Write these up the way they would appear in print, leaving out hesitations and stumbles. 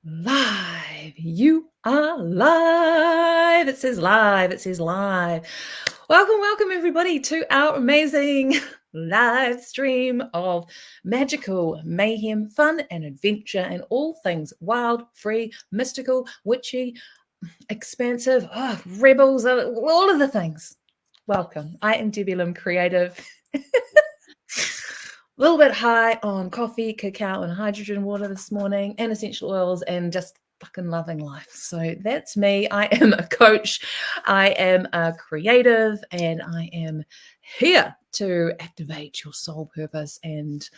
Live. You are live. It says live. It says live. Welcome everybody to our amazing live stream of magical mayhem, fun and adventure and all things wild, free, mystical, witchy, expansive, rebels, all of the things. Welcome. I am Debbie Lim Creative. A little bit high on coffee, cacao, and hydrogen water this morning, and essential oils, and just fucking loving life. So that's me. I am a coach, I am a creative, and I am here to activate your soul purpose and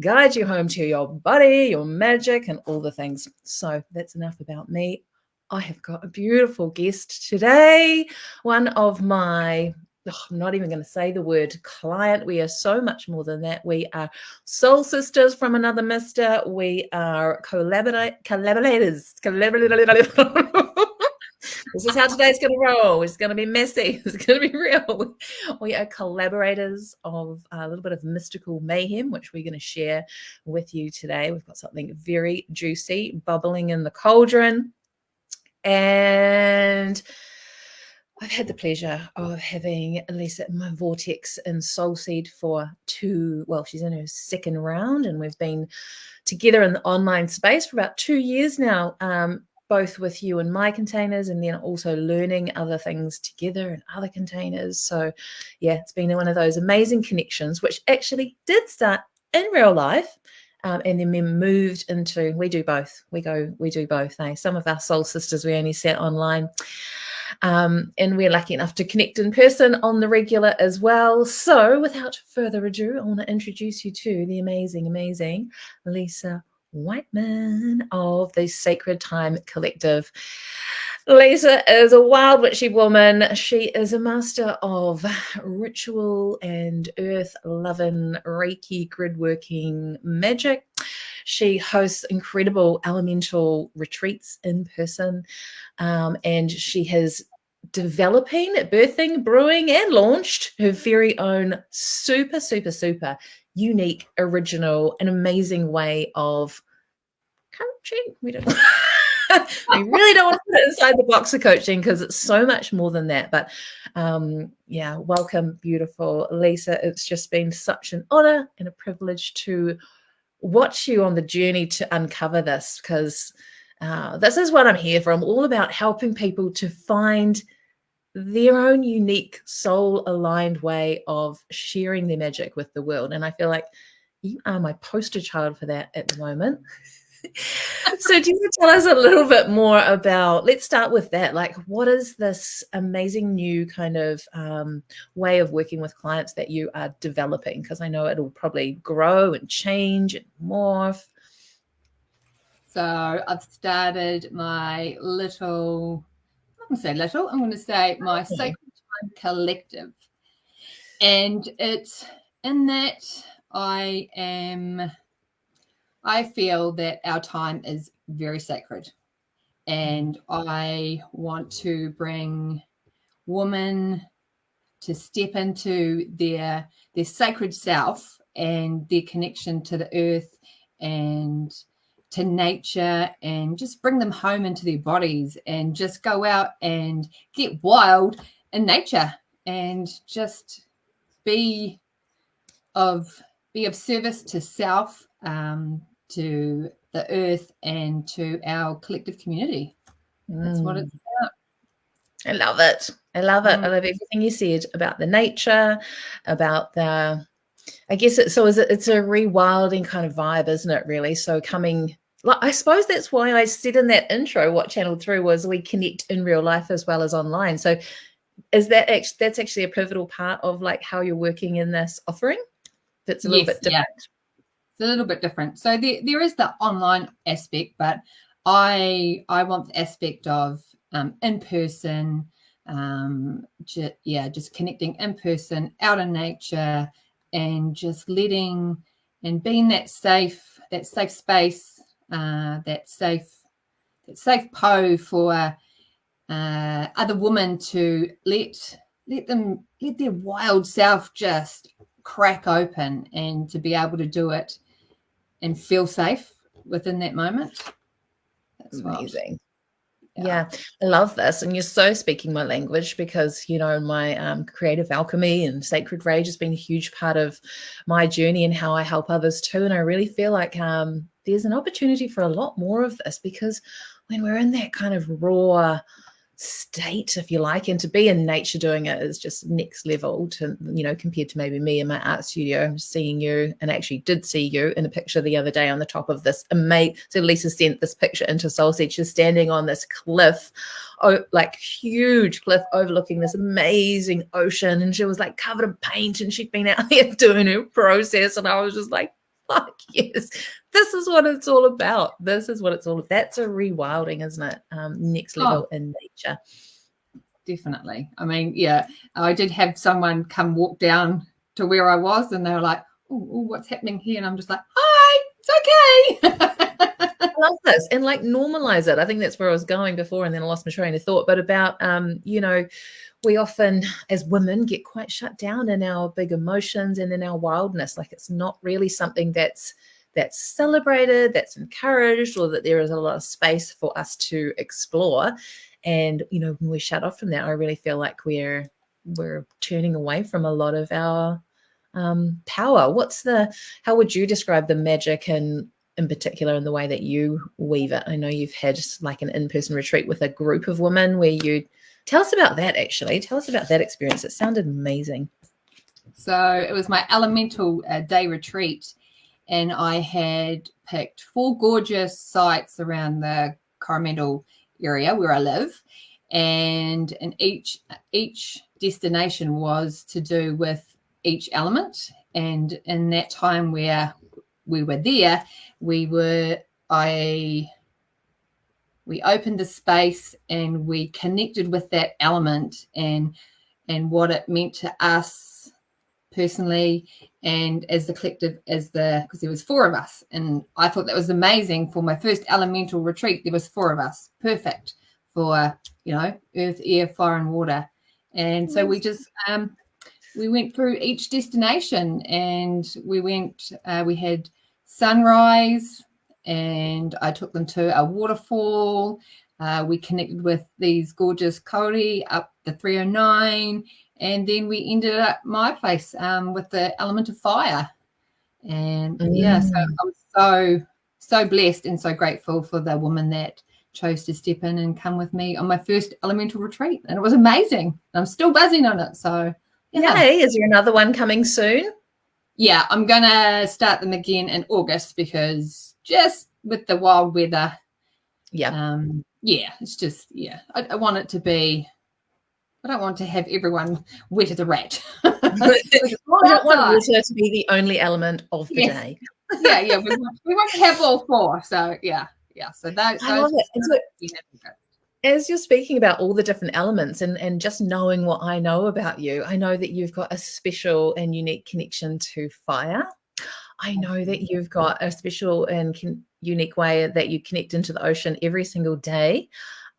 guide you home to your body, your magic, and all the things. So that's enough about me. I have got a beautiful guest today, one of my I'm not even going to say the word client. We are so much more than that. We are soul sisters from another mister. We are collaborators. This is how today's going to roll. It's going to be messy. It's going to be real. We are collaborators of a little bit of mystical mayhem, which we're going to share with you today. We've got something very juicy bubbling in the cauldron. And I've had the pleasure of having Lissa in my vortex in Soulseed for she's in her second round, and we've been together in the online space for about 2 years now, both with you and my containers, and then also learning other things together in other containers. So yeah, it's been one of those amazing connections, which actually did start in real life. And then we moved into, we do both. We do both. Some of our soul sisters, we only sat online. And we're lucky enough to connect in person on the regular as well. So without further ado, I want to introduce you to the amazing Lissa Whiteman of the Sacred Time Collective. Lissa is a wild witchy woman. She is a master of ritual and earth-loving Reiki grid-working magic. She hosts incredible elemental retreats in person, and she has birthing, brewing, and launched her very own super unique, original, and amazing way of coaching. We really don't want to put it inside the box of coaching because it's so much more than that. But welcome, beautiful Lissa. It's just been such an honor and a privilege to watch you on the journey to uncover this, because this is what I'm here for. I'm all about helping people to find their own unique soul-aligned way of sharing their magic with the world. And I feel like you are my poster child for that at the moment. So do you want to tell us a little bit more about, let's start with that, like what is this amazing new kind of way of working with clients that you are developing? Because I know it'll probably grow and change and morph. So I've started my little, I'm going to say my Sacred Time Collective. And it's in that I feel that our time is very sacred. And I want to bring women to step into their sacred self and their connection to the earth and to nature, and just bring them home into their bodies and just go out and get wild in nature and just be of service to self, to the earth, and to our collective community. That's what it's about. I love it. I love everything you said about the nature, about the, I guess it's a rewilding kind of vibe, isn't it, really? So I suppose that's why I said in that intro what channeled through was we connect in real life as well as online. So is that's actually a pivotal part of like how you're working in this offering? That's a little bit different. Yeah. It's a little bit different. So there is the online aspect, but I want the aspect of in person, just connecting in person, out in nature, and just letting and being that safe space, that safe for other women to let their wild self just crack open, and to be able to do it and feel safe within that moment. That's right. Amazing. Yeah, I love this. And you're so speaking my language because, my creative alchemy and sacred rage has been a huge part of my journey and how I help others too. And I really feel like there's an opportunity for a lot more of this because when we're in that kind of raw state, if you like, and to be in nature doing it is just next level to, compared to maybe me in my art studio, seeing you, and actually did see you in a picture the other day on the top of this amazing. So Lisa sent this picture into Soulseed. She's standing on this cliff, like huge cliff overlooking this amazing ocean. And she was like covered in paint and she'd been out there doing her process. And I was just like, fuck yes, this is what it's all about. This is what it's all about. That's a rewilding, isn't it? Next level in nature. Definitely. I mean, yeah, I did have someone come walk down to where I was and they were like, oh, what's happening here? And I'm just like, hi, it's okay. I love this. And like normalize it. I think that's where I was going before and then I lost my train of thought. But about, we often as women get quite shut down in our big emotions and in our wildness. Like it's not really something that's celebrated, that's encouraged, or that there is a lot of space for us to explore. And when we shut off from that, I really feel like we're turning away from a lot of our power. How would you describe the magic in particular in the way that you weave it? I know you've had like an in-person retreat with a group of women where you tell us about that. Actually, tell us about that experience. It sounded amazing. So it was my elemental day retreat, and I had picked 4 gorgeous sites around the Coromandel area where I live, and in each destination was to do with each element. And in that time where we were there, we opened the space and we connected with that element and what it meant to us personally and as the collective, because there was 4 of us. And I thought that was amazing. For my first elemental retreat, there was 4 of us. Perfect for, earth, air, fire, and water. And so we just, we went through each destination and we had sunrise, and I took them to a waterfall. We connected with these gorgeous kauri up the 309, and then we ended up my place with the element of fire. And yeah, so I'm so blessed and so grateful for the woman that chose to step in and come with me on my first elemental retreat, and it was amazing. I'm still buzzing on it. So yeah. Yay. Is there another one coming soon? Yeah, I'm gonna start them again in August because just with the wild weather, it's just I want it to be. I don't want to have everyone wet as a rat. I don't want water to be the only element of the day. Yeah. We want to have all 4. So yeah. So those I love it. As you're speaking about all the different elements and just knowing what I know about you, I know that you've got a special and unique connection to fire. I know that you've got a special and unique way that you connect into the ocean every single day.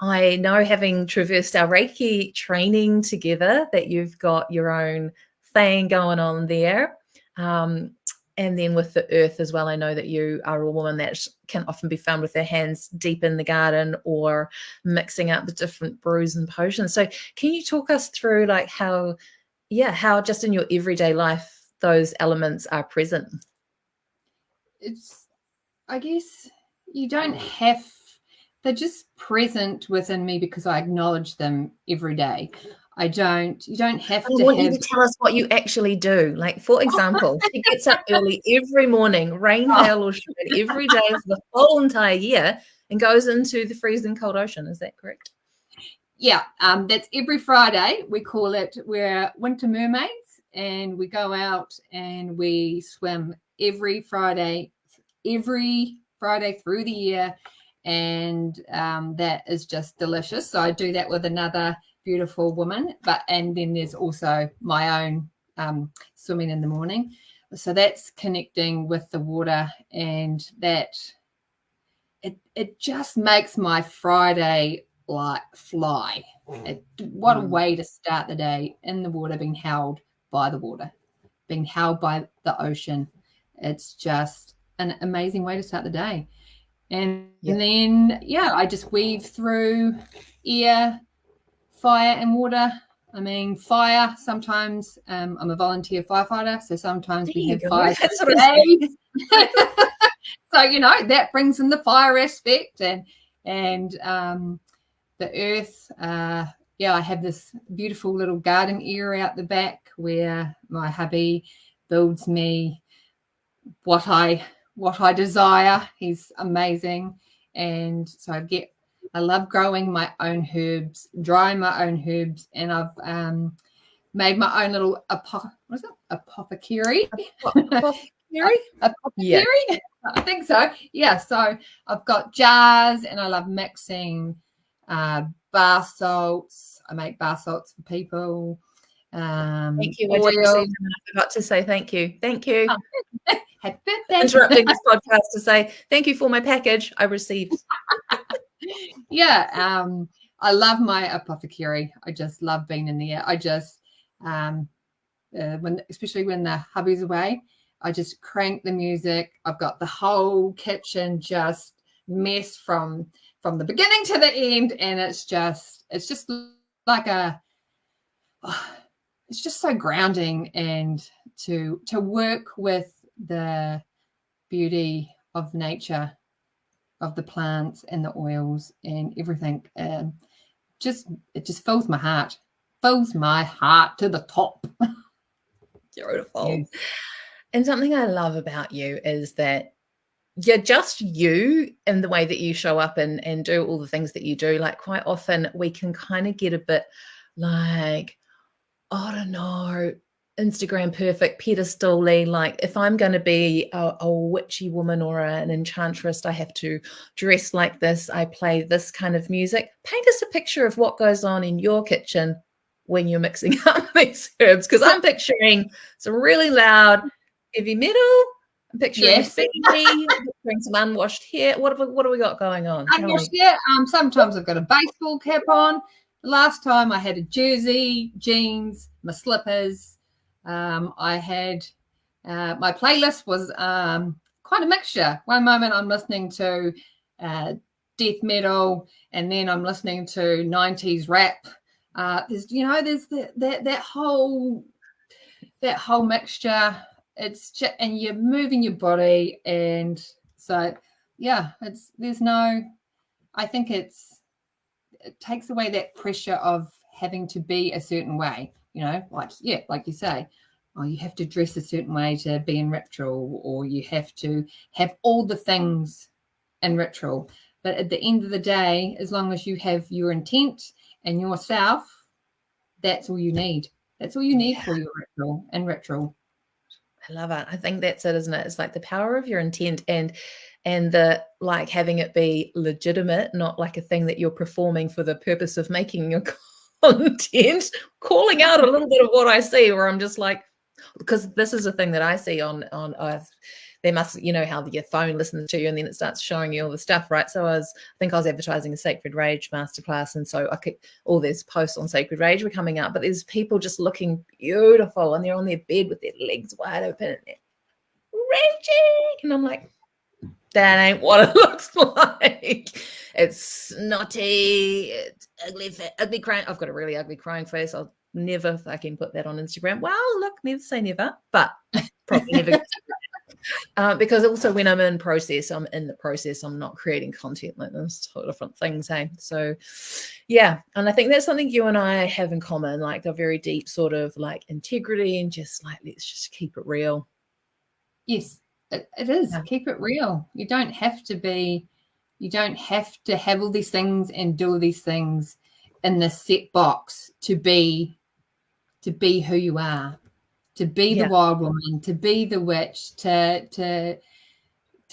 I know, having traversed our Reiki training together, that you've got your own thing going on there. And then with the earth as well, I know that you are a woman that can often be found with her hands deep in the garden or mixing up the different brews and potions. So can you talk us through like how just in your everyday life those elements are present? I guess you don't have, they're just present within me because I acknowledge them every day. You don't have to. I want you to tell us what you actually do. Like, for example, she gets up early every morning, rain, hail, or shine, every day for the whole entire year and goes into the freezing cold ocean. Is that correct? Yeah, that's every Friday. We call it, we're winter mermaids, and we go out and we swim every Friday through the year. And that is just delicious. So I do that with another beautiful woman, and then there's also my own swimming in the morning. So that's connecting with the water, and that it just makes my Friday like fly. What a way to start the day in the water, being held by the water, being held by the ocean. It's just an amazing way to start the day. And Yeah. then, I just weave through air, fire, and water. I mean, fire, sometimes I'm a volunteer firefighter, so sometimes There we you have go. fires That's what I every was day. So, that brings in the fire aspect and the earth. I have this beautiful little garden area out the back where my hubby builds me what I desire. He's amazing. And so I love growing my own herbs, drying my own herbs, and I've made my own little apothecary. Apothecary? Yeah. Apothecary? I think so. Yeah. So I've got jars, and I love mixing bath salts. I make bath salts for people. Thank you. I did Oil. receive them and I forgot to say thank you. Thank you. Happy birthday. Interrupting this podcast to say thank you for my package I received. Yeah. I love my apothecary. I just love being in there. I just especially when the hubby's away, I just crank the music. I've got the whole kitchen just mess from the beginning to the end, and it's just like it's just so grounding, and to work with the beauty of nature, of the plants and the oils and everything. It just fills my heart to the top. Beautiful. Yes. And something I love about you is that you're just you in the way that you show up and do all the things that you do. Like quite often we can kind of get a bit like, I don't know, Instagram perfect, pedestal-y. Like if I'm going to be a witchy woman or an enchantress, I have to dress like this. I play this kind of music. Paint us a picture of what goes on in your kitchen when you're mixing up these herbs, because I'm picturing some really loud heavy metal. I'm picturing a Yes. beanie. I'm picturing some unwashed hair. What have we got going on? Tell me. Yeah. Sometimes I've got a baseball cap on. Last time I had a jersey, jeans, my slippers. I had my playlist was quite a mixture. One moment I'm listening to death metal, and then I'm listening to 90s rap. There's that whole mixture. It's just, and you're moving your body, and so I think it takes away that pressure of having to be a certain way, like you say, oh, you have to dress a certain way to be in ritual, or you have to have all the things in ritual. But at the end of the day, as long as you have your intent and yourself, that's all you need. That's all you need for your ritual. I love it. I think that's it, isn't it? It's like the power of your intent and the like having it be legitimate, not like a thing that you're performing for the purpose of making your content, calling out a little bit of what I see where I'm just like, because this is a thing that I see on they must, how your phone listens to you and then it starts showing you all the stuff, right? So I think I was advertising a Sacred Rage masterclass, and so all these posts on Sacred Rage were coming up, but there's people just looking beautiful and they're on their bed with their legs wide open and they're raging, and I'm like, that ain't what it looks like. It's snotty, it's ugly crying. I've got a really ugly crying face. I'll never fucking put that on Instagram. Well, look, never say never, but probably never. Because also when I'm in the process, I'm not creating content. Like those two different things, hey? So yeah, and I think that's something you and I have in common, like a very deep sort of like integrity and just like, let's just keep it real. Yes, it is. Yeah. Keep it real. You don't have to have all these things and do all these things in this set box to be who you are, to be the wild woman, to be the witch, to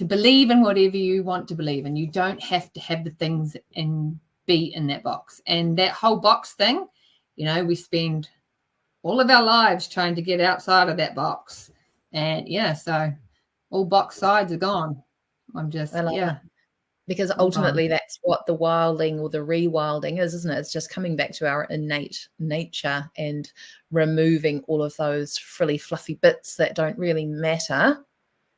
believe in whatever you want to believe in. You don't have to have the things and be in that box. And that whole box thing, we spend all of our lives trying to get outside of that box. And so all box sides are gone. I'm just, it. Because ultimately that's what the wilding or the rewilding is, isn't it? It's just coming back to our innate nature and removing all of those frilly, fluffy bits that don't really matter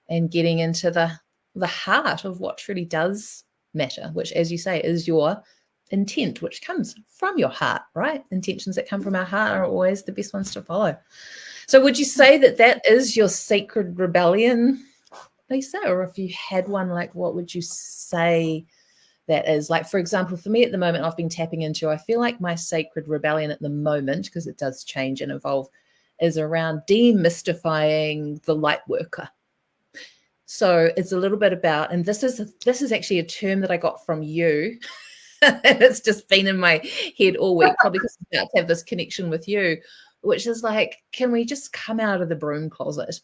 and getting into the the heart of what truly does matter, which, as you say, is your intent, which comes from your heart, right? Intentions that come from our heart are always the best ones to follow. So would you say that that is your sacred rebellion, Lissa? Or if you had one, like, what would you say that is? Like, for example, for me at the moment, I've been tapping into, I feel like my sacred rebellion at the moment, because it does change and evolve, is around demystifying the light worker. So it's a little bit about, and this is actually a term that I got from you. And it's just been in my head all week, probably because I'm about to have this connection with you, which is like, can we just come out of the broom closet?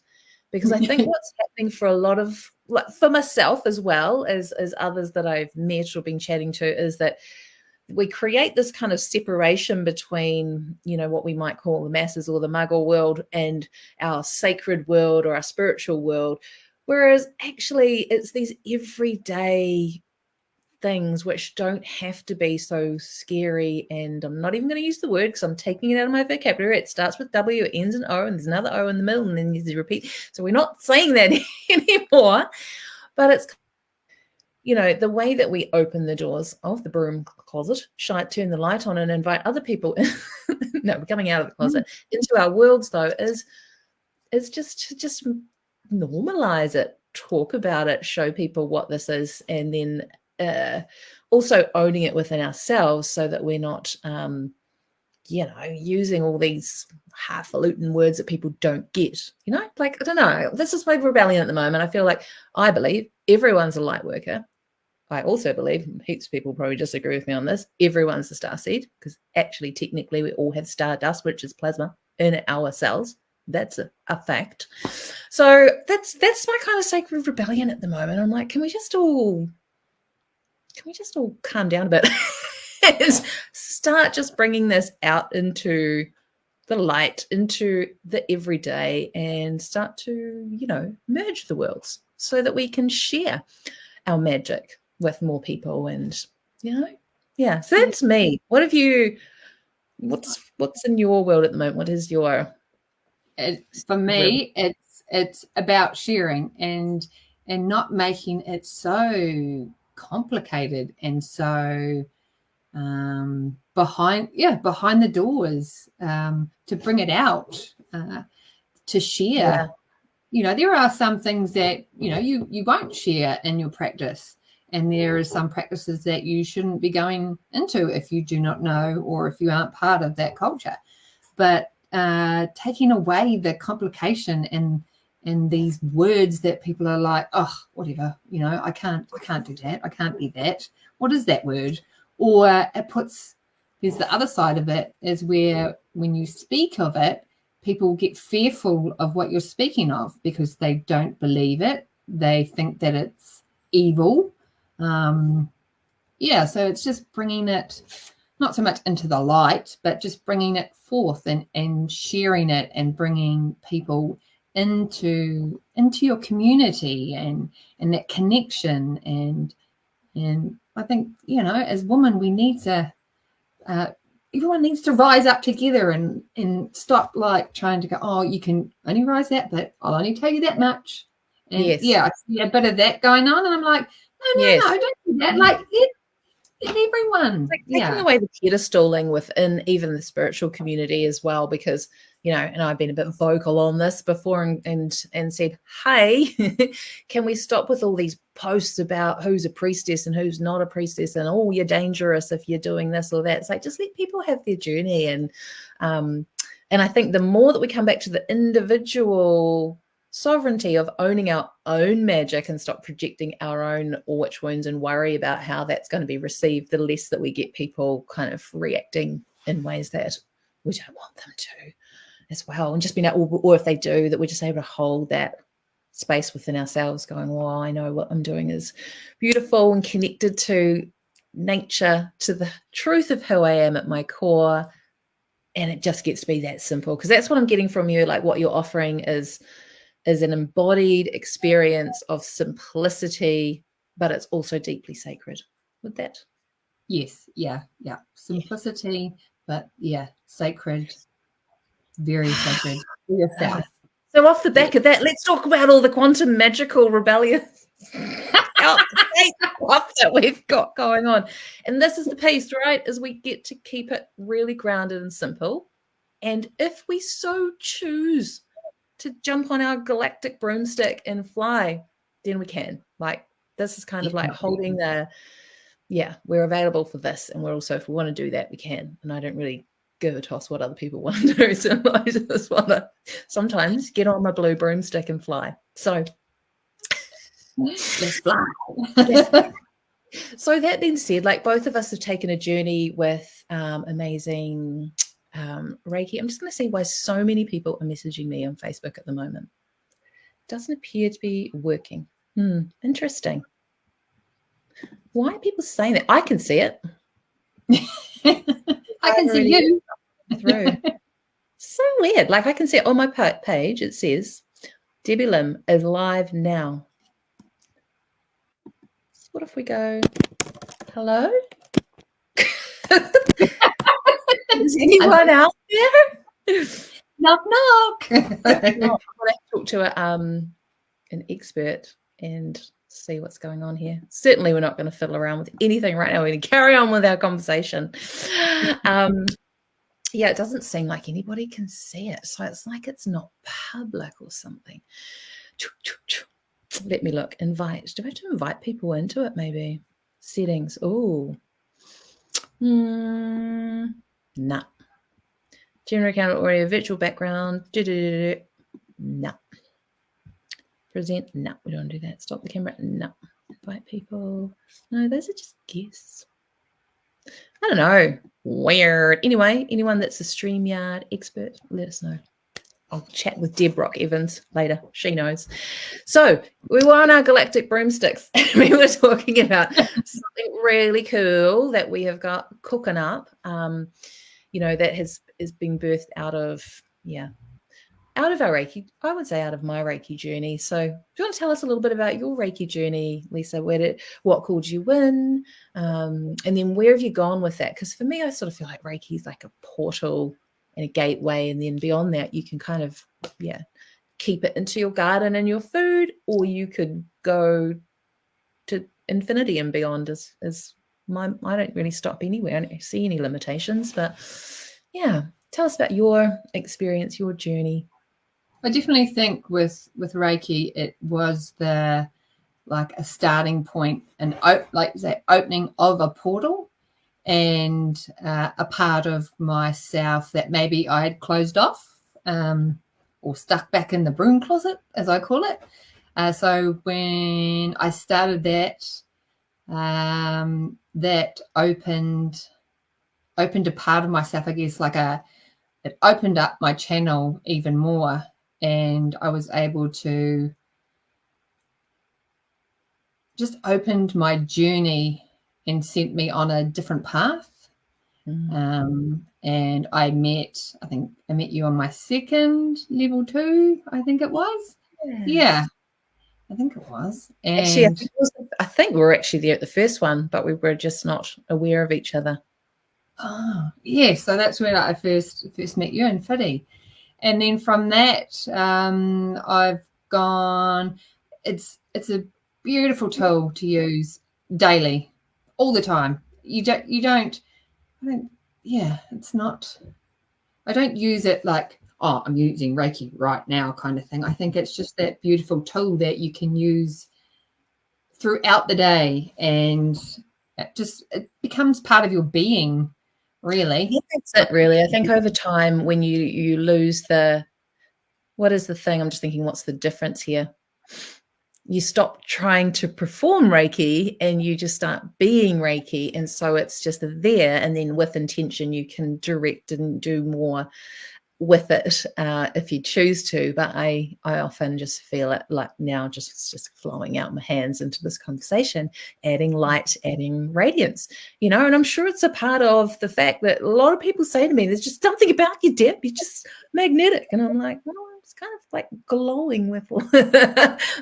Because I think what's happening for a lot of, like, for myself as well as others that I've met or been chatting to, is that we create this kind of separation between, you know, what we might call the masses or the muggle world and our sacred world or our spiritual world. Whereas actually it's these everyday things which don't have to be so scary. And I'm not even going to use the word because I'm taking it out of my vocabulary. It starts with W, it ends in O, and there's another O in the middle, and then there's a repeat. So we're not saying that anymore. But it's, you know, the way that we open the doors of the broom closet, turn the light on and invite other people in. No, we're coming out of the closet into our worlds, though, is just to just normalize it, talk about it, show people what this is, and then also owning it within ourselves so that we're not, you know, using all these highfalutin words that people don't get, you know, like, I don't know. This is my rebellion at the moment. I feel like I believe everyone's a light worker. I also believe, heaps of people probably disagree with me on this, everyone's a starseed, because actually, technically, we all have stardust, which is plasma, in our cells. That's a fact. So that's my kind of sacred rebellion at the moment. I'm like, can we just all calm down a bit and start just bringing this out into the light, into the everyday, and start to, you know, merge the worlds so that we can share our magic with more people. And, you know, yeah, so that's me. What have you, what's in your world at the moment? What is your... For me, it's about sharing and not making it so complicated and so behind the doors, to bring it out, to share. Yeah. You know, there are some things that, you know, you won't share in your practice, and there are some practices that you shouldn't be going into if you do not know or if you aren't part of that culture. But taking away the complication and these words that people are like, oh, whatever, you know, I can't do that, I can't be that. What is that word? Or there's the other side of it, is where when you speak of it, people get fearful of what you're speaking of because they don't believe it. They think that it's evil. So it's just bringing it not so much into the light, but just bringing it forth and sharing it and bringing people into your community and that connection. And I think, you know, as women, we need to, everyone needs to rise up together and stop like trying to go, oh, you can only rise that, but I'll only tell you that much. And I see a bit of that going on, and I'm like, no, don't do that. Like, everyone, like taking away the pedestaling within even the spiritual community as well, because, you know, and I've been a bit vocal on this before and said, hey, can we stop with all these posts about who's a priestess and who's not a priestess, and oh, you're dangerous if you're doing this or that. It's like, just let people have their journey. And I think the more that we come back to the individual sovereignty of owning our own magic and stop projecting our own witch wounds and worry about how that's going to be received, the less that we get people kind of reacting in ways that we don't want them to as well. And just being able, or if they do, that we're just able to hold that space within ourselves going, well, I know what I'm doing is beautiful and connected to nature, to the truth of who I am at my core. And it just gets to be that simple, because that's what I'm getting from you. Like, what you're offering is an embodied experience of simplicity, but it's also deeply sacred. With that? Yes, yeah. Simplicity, but sacred, very sacred for yourself. So off the back of that, let's talk about all the quantum magical rebellions. Out the stuff that we've got going on. And this is the piece, right? Is we get to keep it really grounded and simple. And if we so choose to jump on our galactic broomstick and fly, then we can. Like, this is kind of like holding we're available for this. And we're also, if we want to do that, we can. And I don't really give a toss what other people want to do. So I just want to sometimes get on my blue broomstick and fly. So let's fly. So that being said, like, both of us have taken a journey with amazing Reiki. I'm just going to see why so many people are messaging me on Facebook at the moment. Doesn't appear to be working. Interesting. Why are people saying that? I can see it. I can see you. Through. So weird. Like, I can see it on my page. It says, Debbie Lim is live now. So what if we go, hello? Is anyone out there? Knock, knock. I'm going to talk to an expert and see what's going on here. Certainly we're not going to fiddle around with anything right now. We're going to carry on with our conversation. Yeah, it doesn't seem like anybody can see it. So it's like it's not public or something. Let me look. Invite. Do I have to invite people into it maybe? Settings. Oh. Nah. General account audio, virtual background. Nah. Present. No, we don't do that. Stop the camera. No. Invite people. No, those are just guests. I don't know. Weird. Anyway, anyone that's a StreamYard expert, let us know. I'll chat with Deb Rock Evans later. She knows. So we were on our galactic broomsticks and we were talking about something really cool that we have got cooking up, that is being birthed out of our Reiki, I would say out of my Reiki journey. So do you want to tell us a little bit about your Reiki journey, Lissa? What called you in? And then where have you gone with that? Because for me, I sort of feel like Reiki is like a portal and a gateway. And then beyond that, you can kind of, keep it into your garden and your food, or you could go to infinity and beyond I don't really stop anywhere. I don't see any limitations, but tell us about your experience, your journey. I definitely think with Reiki, it was a starting point and opening of a portal and a part of myself that maybe I had closed off or stuck back in the broom closet, as I call it. So when I started that, that opened a part of myself, I guess, it opened up my channel even more. And I was able to just opened my journey and sent me on a different path. And I met you on my second level 2, I think it was. Yes. Yeah, I think it was. And actually, I think we were actually there at the first one, but we were just not aware of each other. Oh, yeah. So that's where I first met you in Fiddy. And then from that, I've gone. It's a beautiful tool to use daily, all the time. It's not. I don't use it like, oh, I'm using Reiki right now kind of thing. I think it's just that beautiful tool that you can use throughout the day, and it becomes part of your being. Really? Yeah, that's it, really. I think over time, when you lose what is the thing? I'm just thinking, what's the difference here? You stop trying to perform Reiki and you just start being Reiki. And so it's just there. And then with intention, you can direct and do more with it if you choose to. But I often just feel it like now just flowing out my hands into this conversation, adding light, adding radiance, and I'm sure it's a part of the fact that a lot of people say to me, there's just something about you, Deb, you're just magnetic. And I'm like, well, it's kind of like glowing with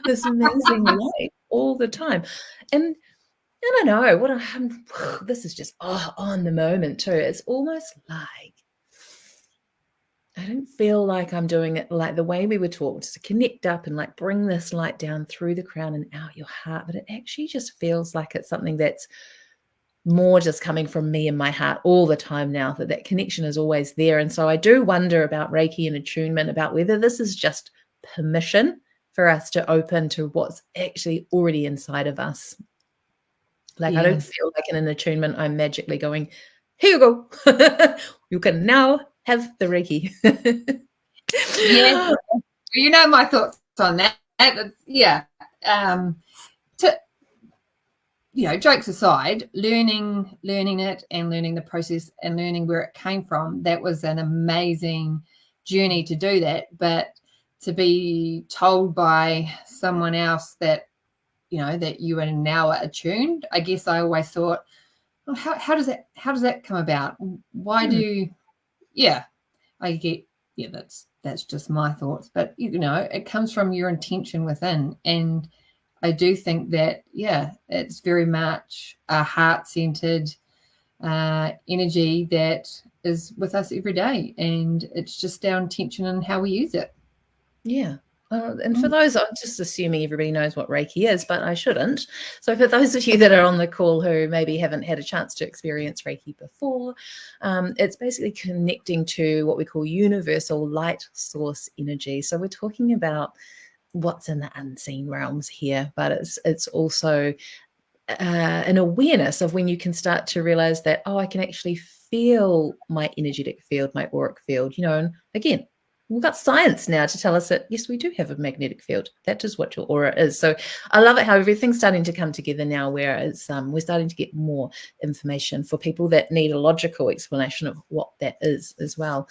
this amazing light all the time. And I don't know this is just on the moment too. It's almost like I don't feel like I'm doing it like the way we were taught, to connect up and like bring this light down through the crown and out your heart. But it actually just feels like it's something that's more just coming from me and my heart all the time now, that connection is always there. And so I do wonder about Reiki and attunement, about whether this is just permission for us to open to what's actually already inside of us. Like, I don't Yes. feel like in an attunement I'm magically going, here you go. You can now have the Reiki. Yes. You know my thoughts on that. Yeah. To, jokes aside, learning it and learning the process and learning where it came from, that was an amazing journey to do that. But to be told by someone else that, that you are now attuned, I guess I always thought, well, how does that come about? Why do, yeah, I get, yeah, that's just my thoughts. But, it comes from your intention within. And I do think that, it's very much a heart-centered energy that is with us every day. And it's just our intention and how we use it. Yeah. And for those, I'm just assuming everybody knows what Reiki is, but I shouldn't. So for those of you that are on the call who maybe haven't had a chance to experience Reiki before, it's basically connecting to what we call universal light source energy. So we're talking about what's in the unseen realms here, but it's also an awareness of when you can start to realize that, I can actually feel my energetic field, my auric field, and again, we've got science now to tell us that, yes, we do have a magnetic field. That is what your aura is. So I love it how everything's starting to come together now, where it's, we're starting to get more information for people that need a logical explanation of what that is as well.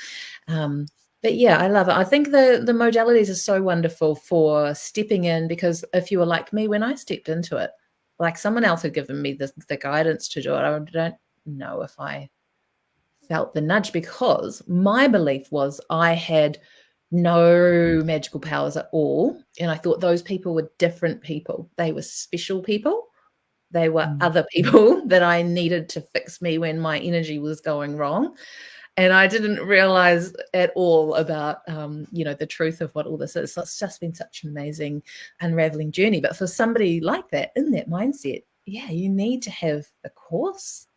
But yeah, I love it. I think the modalities are so wonderful for stepping in, because if you were like me, when I stepped into it, like someone else had given me the guidance to do it, I don't know if I felt the nudge, because my belief was I had no magical powers at all. And I thought those people were different people. They were special people. They were other people that I needed to fix me when my energy was going wrong. And I didn't realize at all about, the truth of what all this is. So it's just been such an amazing unraveling journey. But for somebody like that, in that mindset, yeah, you need to have the course,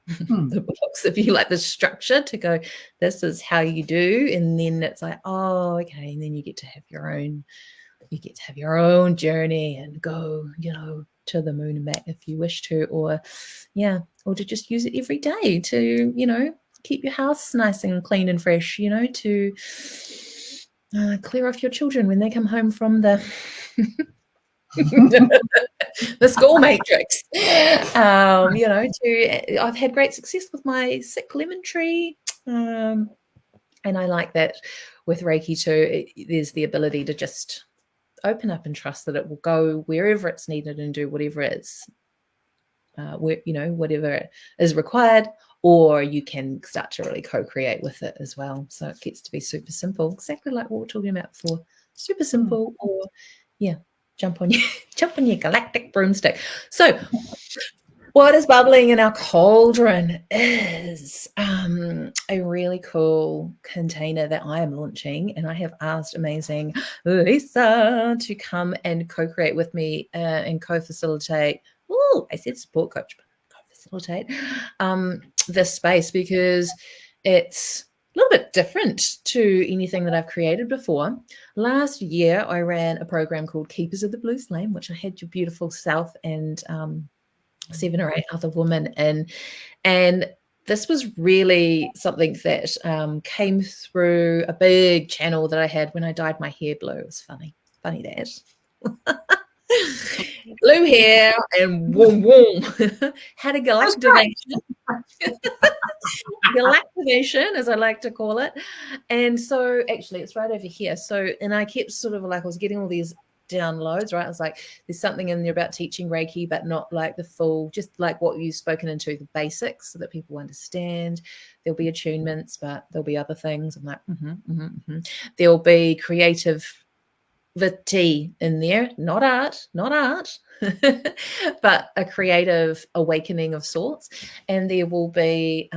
the books, if you like, the structure to go, this is how you do. And then it's like, oh, okay. And then you get to have your own journey and go, to the moon and back if you wish to, or to just use it every day to, keep your house nice and clean and fresh, to clear off your children when they come home from the the school matrix. I've had great success with my sick lemon tree. And I like that with Reiki too. There's the ability to just open up and trust that it will go wherever it's needed and do whatever it's whatever is required, or you can start to really co-create with it as well. So it gets to be super simple, exactly like what we're talking about before. Super simple, or jump on your galactic broomstick. So what is bubbling in our cauldron is a really cool container that I am launching, and I have asked amazing Lissa to come and co-create with me and co-facilitate. Oh, I said support coach, but co-facilitate this space, because it's a little bit different to anything that I've created before. Last year, I ran a program called Keepers of the Blue Flame, which I had your beautiful self and 7 or 8 other women in. And this was really something that came through a big channel that I had when I dyed my hair blue. It was funny that. Blue hair and woom woom. Had a galactivation. Galactivation, as I like to call it. And so actually it's right over here. So, and I kept sort of like, I was getting all these downloads, right? I was like, there's something in there about teaching Reiki, but not like the full, just like what you've spoken into, the basics, so that people understand. There'll be attunements, but there'll be other things. I'm like, There'll be creativity in there, not art, but a creative awakening of sorts. And there will be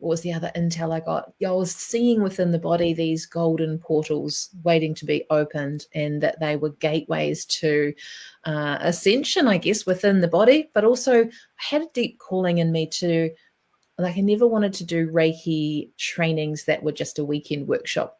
what was the other intel I got? Yeah, I was seeing within the body these golden portals waiting to be opened, and that they were gateways to ascension, I guess, within the body. But also, I had a deep calling in me to, like, I never wanted to do Reiki trainings that were just a weekend workshop,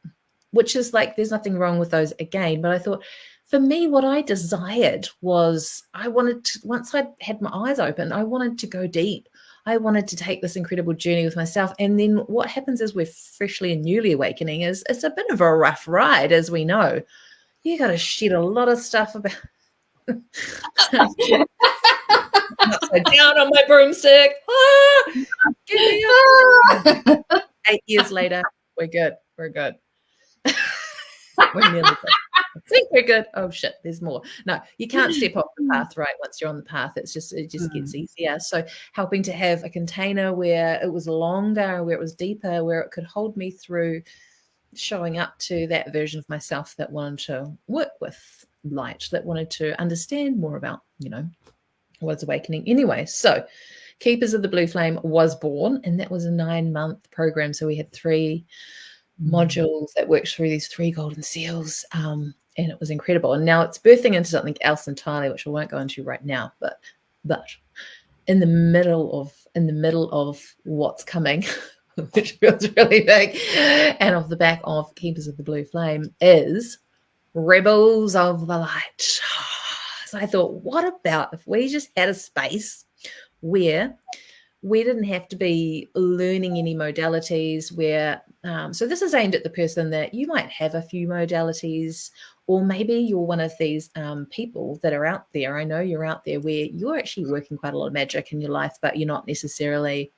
which is like, there's nothing wrong with those again. But I thought, for me, what I desired was, I wanted to, once I had my eyes open, I wanted to go deep. I wanted to take this incredible journey with myself. And then what happens is, we're freshly and newly awakening, is it's a bit of a rough ride, as we know. You got to shed a lot of stuff about upside down on my broomstick. Give me a 8 years later, we're good. We're good. We're nearly good. I think we're good. Oh shit, there's more. No, you can't step off the path, right? Once you're on the path, it just gets easier. So helping to have a container where it was longer, where it was deeper, where it could hold me through showing up to that version of myself that wanted to work with light, that wanted to understand more about, what's awakening anyway. So Keepers of the Blue Flame was born, and that was a 9-month program. So we had 3 modules that worked through these 3 golden seals, and it was incredible. And now it's birthing into something else entirely, which I won't go into right now. But in the middle of what's coming, which feels really big, and off the back of Keepers of the Blue Flame, is Rebels of the Light. So I thought, what about if we just had a space where we didn't have to be learning any modalities, where so this is aimed at the person that you might have a few modalities, or maybe you're one of these people that are out there. I know you're out there where you're actually working quite a lot of magic in your life, but you're not necessarily,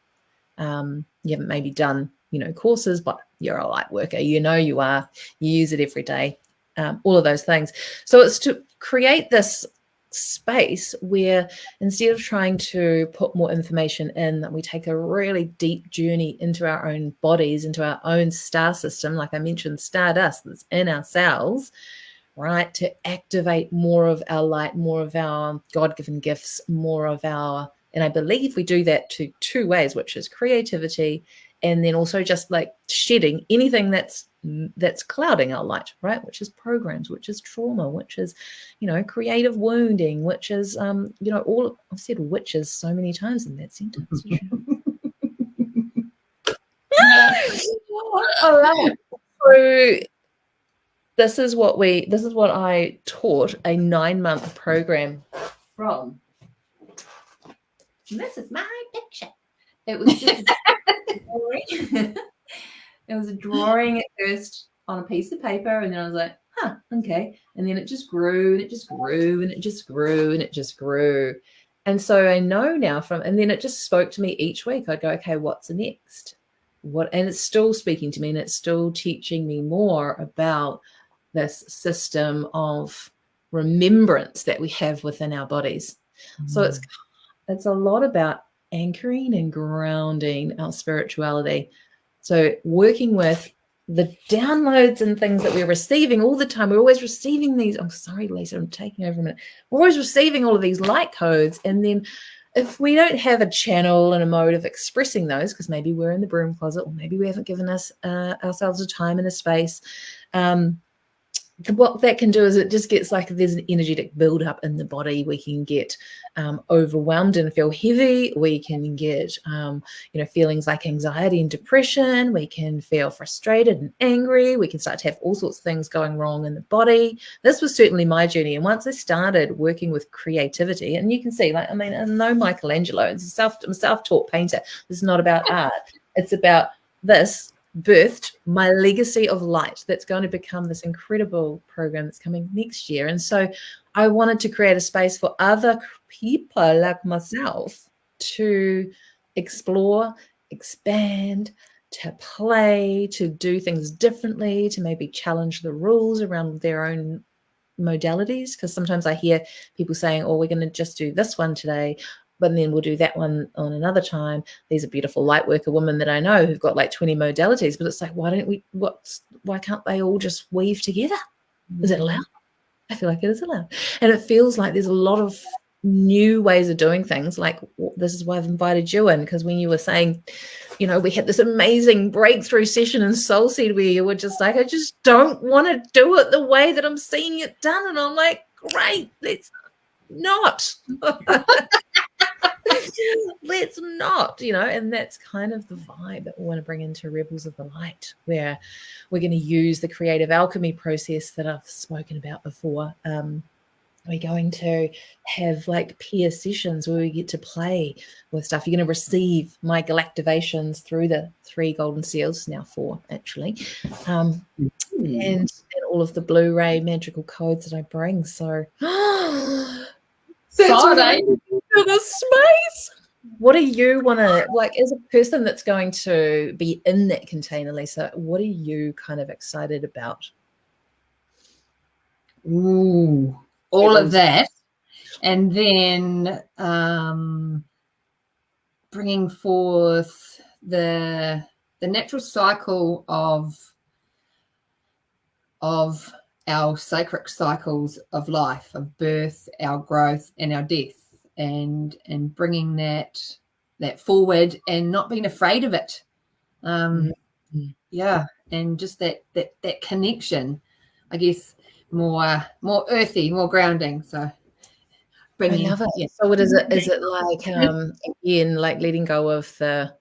you haven't maybe done, courses, but you're a light worker. You are, you use it every day, all of those things. So it's to create this space where, instead of trying to put more information in, that we take a really deep journey into our own bodies, into our own star system, like I mentioned, stardust that's in our cells, right, to activate more of our light, more of our God-given gifts, more of our, and I believe we do that to 2 ways, which is creativity, and then also just like shedding anything that's clouding our light, right? Which is programs, which is trauma, which is, creative wounding, which is, all, I've said witches so many times in that sentence. I love it. So this is what I taught a 9-month program from. This is my picture. It was just it was a drawing at first on a piece of paper, and then I was like, okay. And then it just grew, and it just grew, and it just grew, and it just grew. And so I know now and then it just spoke to me each week. I'd go, okay, what's next? And it's still speaking to me, and it's still teaching me more about this system of remembrance that we have within our bodies. So it's a lot about anchoring and grounding our spirituality. So working with the downloads and things that we're receiving all the time. We're always receiving these. I'm sorry, Lisa, I'm taking over a minute. We're always receiving all of these light codes. And then if we don't have a channel and a mode of expressing those, because maybe we're in the broom closet, or maybe we haven't given ourselves a time and a space, what that can do is it just gets like, there's an energetic buildup in the body. We can get overwhelmed and feel heavy. We can get, feelings like anxiety and depression. We can feel frustrated and angry. We can start to have all sorts of things going wrong in the body. This was certainly my journey. And once I started working with creativity, and you can see, I know Michelangelo, it's a self-taught painter. This is not about art. It's about this birthed my legacy of light that's going to become this incredible program that's coming next year. And so I wanted to create a space for other people like myself to explore, expand, to play, to do things differently, to maybe challenge the rules around their own modalities. Because sometimes I hear people saying, we're going to just do this one today, but then we'll do that one on another time. These are beautiful light worker women that I know who've got like 20 modalities, but it's like, why can't they all just weave together? Is it allowed? I feel like it is allowed. And it feels like there's a lot of new ways of doing things. Like, this is why I've invited you in, because when you were saying, we had this amazing breakthrough session in Soul Seed where you were just like, I just don't want to do it the way that I'm seeing it done. And I'm like, great, let's not. Let's not, and that's kind of the vibe that we want to bring into Rebels of the Light, where we're going to use the creative alchemy process that I've spoken about before. We're going to have like peer sessions where we get to play with stuff. You're going to receive my galactivations through the 3 golden seals, now 4 actually, and all of the Blu-ray magical codes that I bring. So that's what I need for the space. What do you want to, like, as a person that's going to be in that container, Lissa, what are you kind of excited about? Ooh, all of that. And then bringing forth the natural cycle of our sacred cycles of life, of birth, our growth, and our death, and bringing that forward and not being afraid of it. Yeah, and just that connection, I guess, more earthy, more grounding. So bringing, I love it. Yeah. So what is it? Is it like again, like letting go of the?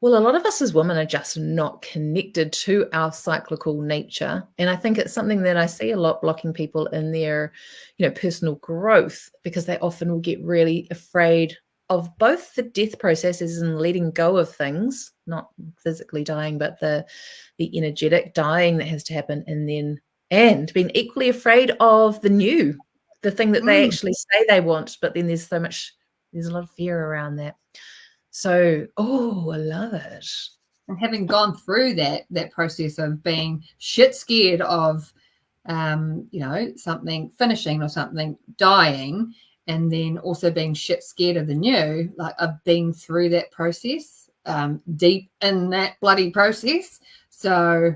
Well, a lot of us as women are just not connected to our cyclical nature, and I think it's something that I see a lot blocking people in their, personal growth, because they often will get really afraid of both the death processes and letting go of things, not physically dying, but the energetic dying that has to happen, and being equally afraid of the new, the thing that they actually say they want, but then there's a lot of fear around that. So, I love it. And having gone through that process of being shit scared of, something finishing or something dying, and then also being shit scared of the new, like I've been through that process, deep in that bloody process. So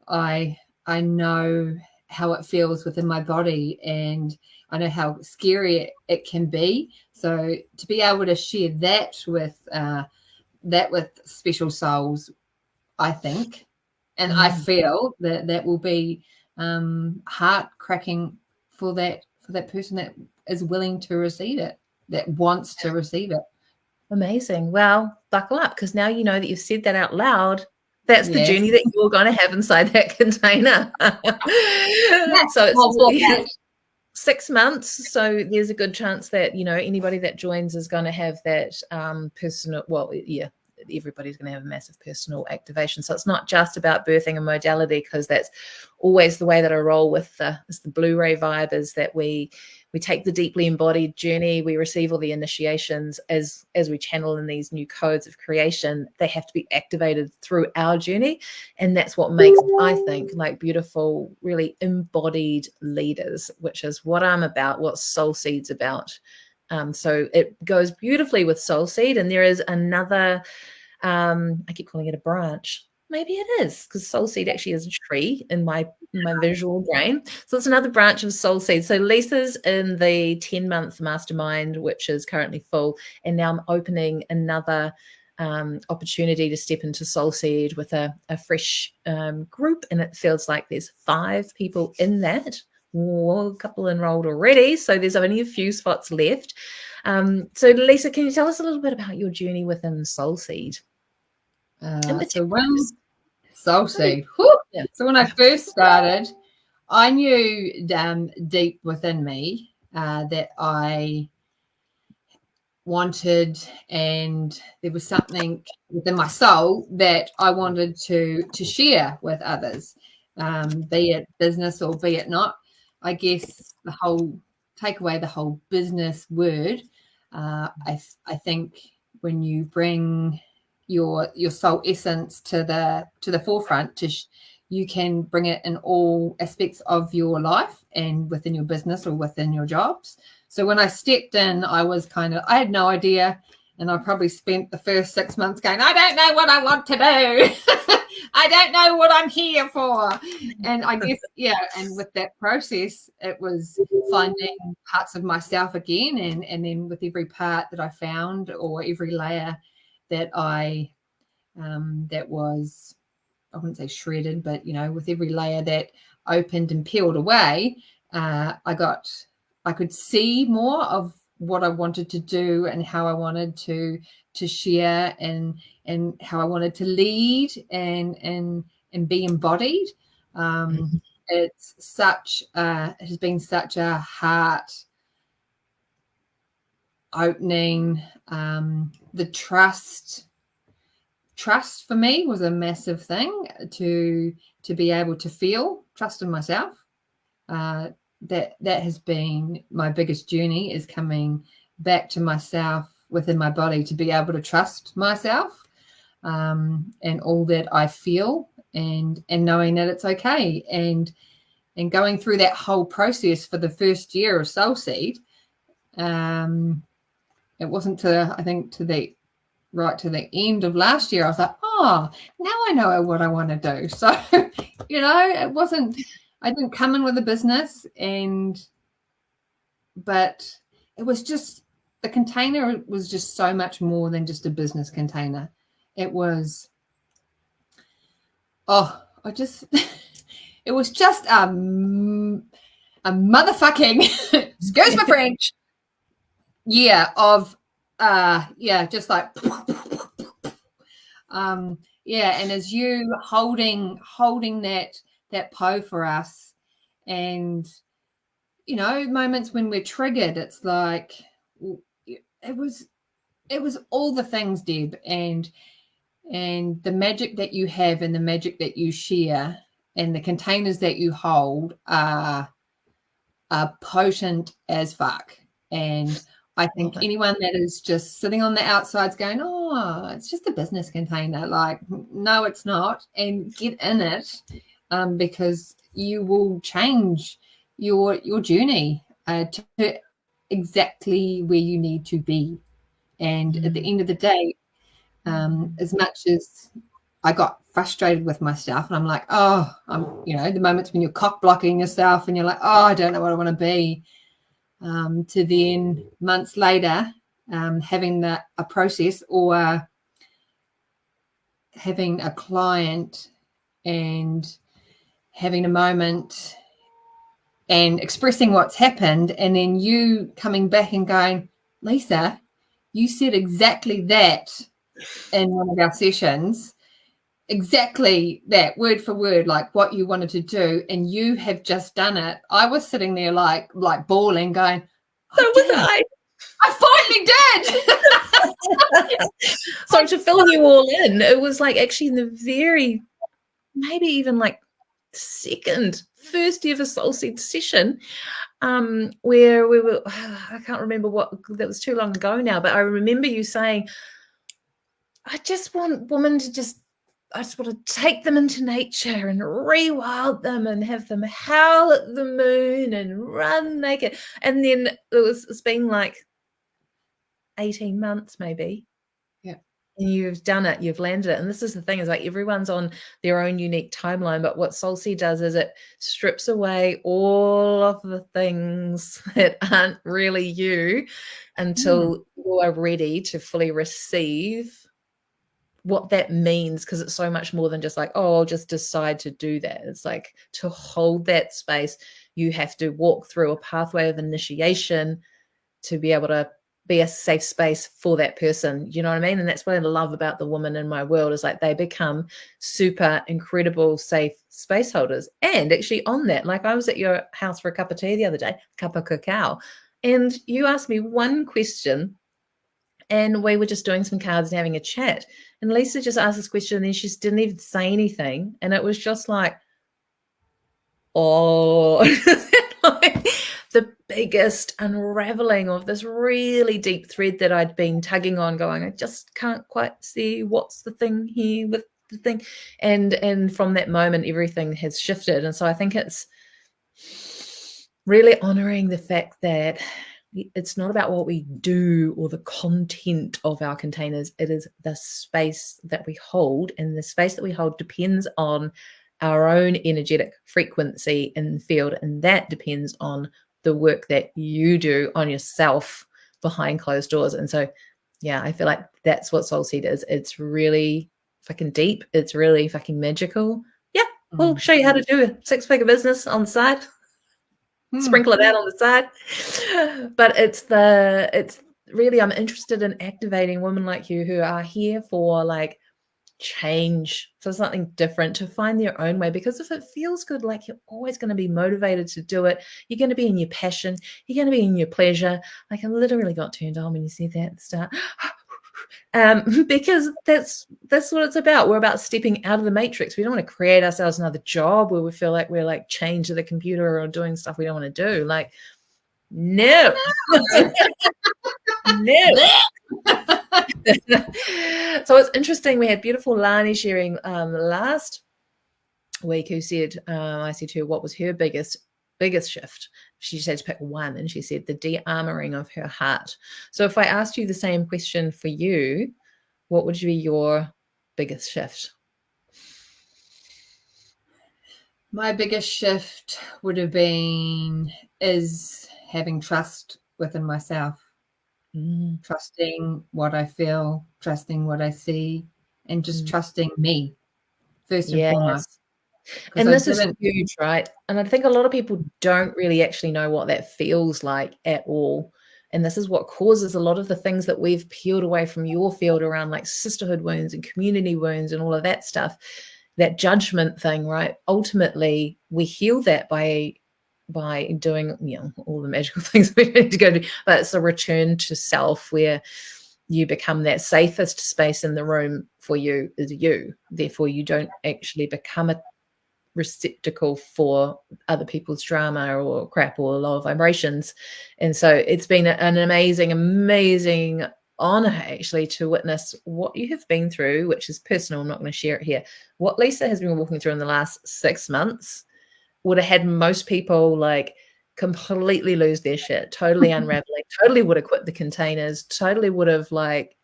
I know how it feels within my body, and I know how scary it can be. So to be able to share that with special souls, I think, and I feel that will be heart cracking for that person that is willing to receive it, that wants to receive it. Amazing. Well, buckle up, because now you know that you've said that out loud. That's the journey that you're going to have inside that container. So it's 6 months. So there's a good chance that, anybody that joins is going to have that personal, everybody's going to have a massive personal activation. So it's not just about birthing a modality, because that's always the way that I roll with the Blu-ray vibe, is that we take the deeply embodied journey, we receive all the initiations as we channel in these new codes of creation. They have to be activated through our journey, and that's what makes, I think, like beautiful, really embodied leaders, which is what I'm about, what Soul Seed's about. So it goes beautifully with Soul Seed, and there is another, I keep calling it a branch. Maybe it is, because Soul Seed actually is a tree in my visual brain. So it's another branch of Soul Seed. So Lisa's in the 10-month mastermind, which is currently full, and now I'm opening another opportunity to step into Soul Seed with a fresh group, and it feels like there's 5 people in that. A couple enrolled already, so there's only a few spots left. So Lissa, can you tell us a little bit about your journey within Soul Seed? So when Soul Seed, so when I first started, I knew deep within me that I wanted, and there was something within my soul that I wanted to share with others, be it business or be it not. I guess the whole take away the whole business word. I think when you bring your soul essence to the forefront, you can bring it in all aspects of your life and within your business or within your jobs. So when I stepped in, I had no idea, and I probably spent the first 6 months going, I don't know what I want to do. I don't know what I'm here for. And I guess, yeah, and with that process, it was finding parts of myself again. And then with every part that I found, or every layer that that was, I wouldn't say shredded, but, with every layer that opened and peeled away, I could see more of what I wanted to do and how I wanted to share, and how I wanted to lead and be embodied. It has been such a heart opening. The trust for me was a massive thing, to be able to feel trust in myself. That has been my biggest journey, is coming back to myself within my body, to be able to trust myself, and all that I feel, and knowing that it's okay, and going through that whole process for the first year of Soulseed. It wasn't to the end of last year, I was like, oh, now I know what I want to do. So, it wasn't, I didn't come in with a business, but it was just, the container was just so much more than just a business container. It was, it was just a motherfucking, excuse my French, of, just like, and as you holding that pole for us, and moments when we're triggered, it's like, it was all the things, Deb, and the magic that you have, and the magic that you share, and the containers that you hold are potent as fuck. And I think anyone that is just sitting on the outside's going, oh, it's just a business container. Like, no, it's not. And get in it, because you will change your journey to exactly where you need to be. And at the end of the day, as much as I got frustrated with myself, and I'm like, oh, the moments when you're cock blocking yourself and you're like, oh, I don't know what I want to be, to then months later, having a process, or having a client and having a moment and expressing what's happened, and then you coming back and going, Lissa, you said exactly that in one of our sessions, exactly that, word for word, like what you wanted to do, and you have just done it. I was sitting there like bawling, going, so was I finally did. So to fill you all in, it was like actually in the very, maybe even like first ever Soulseed session, where we were, I can't remember what, that was too long ago now, but I remember you saying, I just want women to I just want to take them into nature and rewild them and have them howl at the moon and run naked. And then it's been like 18 months maybe. Yeah. And you've done it, you've landed it. And this is the thing, is like everyone's on their own unique timeline. But what Soulseed does is it strips away all of the things that aren't really you until you are ready to fully receive what that means, because it's so much more than just like, oh, I'll just decide to do that. It's like, to hold that space, you have to walk through a pathway of initiation to be able to be a safe space for that person. You know what I mean? And that's what I love about the women in my world, is like they become super incredible safe space holders. And actually on that, like I was at your house for a cup of tea the other day, cup of cacao, and you asked me one question, and we were just doing some cards and having a chat. And Lissa just asked this question, and then she just didn't even say anything. And it was just like, oh, like the biggest unraveling of this really deep thread that I'd been tugging on, going, I just can't quite see what's the thing here with the thing. And from that moment, everything has shifted. And so I think it's really honoring the fact that it's not about what we do or the content of our containers. It is the space that we hold, and the space that we hold depends on our own energetic frequency in the field, and that depends on the work that you do on yourself behind closed doors. And so, yeah, I feel like that's what Soul Seed is. It's really fucking deep. It's really fucking magical. Yeah, we'll show you how to do a 6-figure business on the side. Sprinkle it out on the side. But it's really, I'm interested in activating women like you who are here for like change, for something different, to find their own way. Because if it feels good, like, you're always going to be motivated to do it. You're going to be in your passion. You're going to be in your pleasure. Like, I literally got turned on when you said that at the start. Because that's what it's about. We're about stepping out of the matrix. We don't want to create ourselves another job where we feel like we're like chained to the computer or doing stuff we don't want to do. Like, no. No. So it's interesting. We had beautiful Lani sharing last week, who said, I said to her, what was her biggest shift? She just had to pick one, and she said the de-armoring of her heart. So if I asked you the same question for you, what would be your biggest shift? My biggest shift would have been having trust within myself. Trusting what I feel, trusting what I see, and just trusting me first and foremost. And this is huge, right? And I think a lot of people don't really actually know what that feels like at all. And this is what causes a lot of the things that we've peeled away from your field around like sisterhood wounds and community wounds and all of that stuff, that judgment thing, right? Ultimately, we heal that by doing, all the magical things we need to go do. But it's a return to self where you become that safest space in the room for you is you. Therefore, you don't actually become a receptacle for other people's drama or crap or lower vibrations. And so it's been an amazing honor actually to witness what you have been through, which is personal. I'm not going to share it here. What Lissa has been walking through in the last 6 months would have had most people like completely lose their shit, totally unraveling, totally would have quit the containers, totally would have like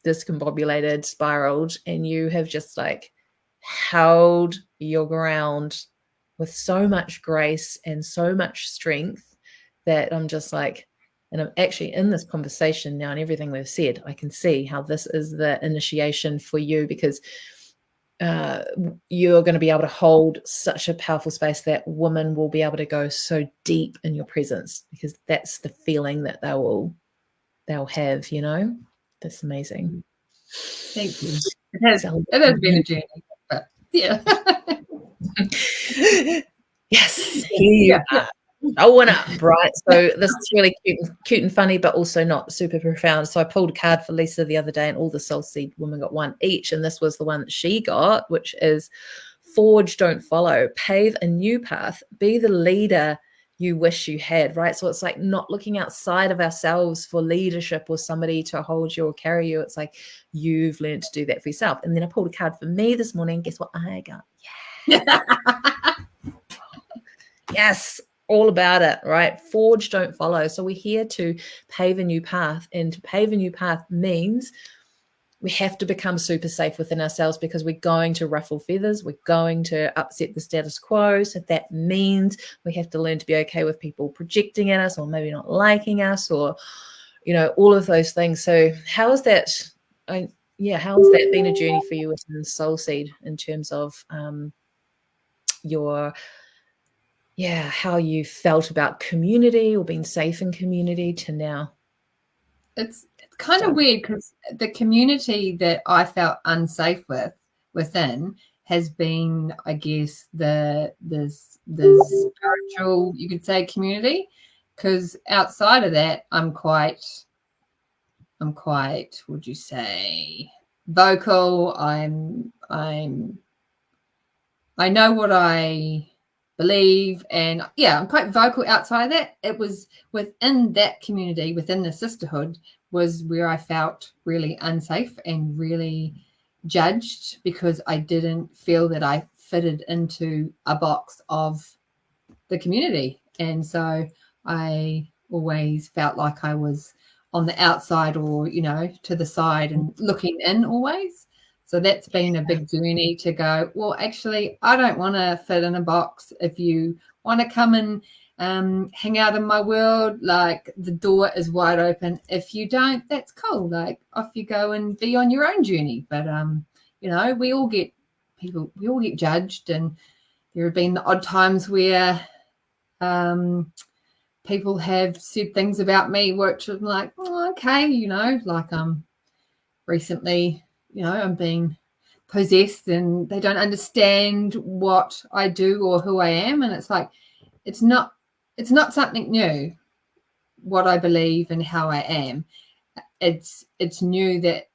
discombobulated, spiraled, and you have just like held your ground with so much grace and so much strength that I'm just like, and I'm actually in this conversation now and everything we've said, I can see how this is the initiation for you, because you're going to be able to hold such a powerful space that women will be able to go so deep in your presence, because that's the feeling that they'll have, That's amazing. Thank you. It has been a journey, but yeah. Yes, here you are. Showing up, right? So this is really cute and funny, but also not super profound. So I pulled a card for Lissa the other day, and all the Soul Seed women got one each, and this was the one that she got, which is forge, don't follow, pave a new path, be the leader you wish you had, right? So it's like not looking outside of ourselves for leadership or somebody to hold you or carry you. It's like you've learned to do that for yourself. And then I pulled a card for me this morning. Guess what I got? Yeah. Yes, all about it, right? Forge, don't follow. So we're here to pave a new path, and to pave a new path means we have to become super safe within ourselves, because we're going to ruffle feathers. We're going to upset the status quo. So that means we have to learn to be okay with people projecting at us or maybe not liking us, or, all of those things. So how has that been a journey for you within Soul Seed in terms of how you felt about community or being safe in community to now? It's kind of weird, because the community that I felt unsafe within has been, I guess, the spiritual, you could say, community. Because outside of that, I'm quite, would you say, vocal. I know what I believe, and I'm quite vocal outside of that. It was within that community, within the sisterhood, was where I felt really unsafe and really judged, because I didn't feel that I fitted into a box of the community. And so I always felt like I was on the outside or, you know, to the side and looking in always. So that's been a big journey to go, well, actually, I don't want to fit in a box. If you want to come and hang out in my world, like the door is wide open. If you don't, that's cool. Like off you go and be on your own journey. But, you know, we all get judged, and there have been the odd times where people have said things about me which I'm like, oh, okay, you know, like recently, you know, I'm being possessed and they don't understand what I do or who I am. And it's like, it's not something new, what I believe and how I am. It's new that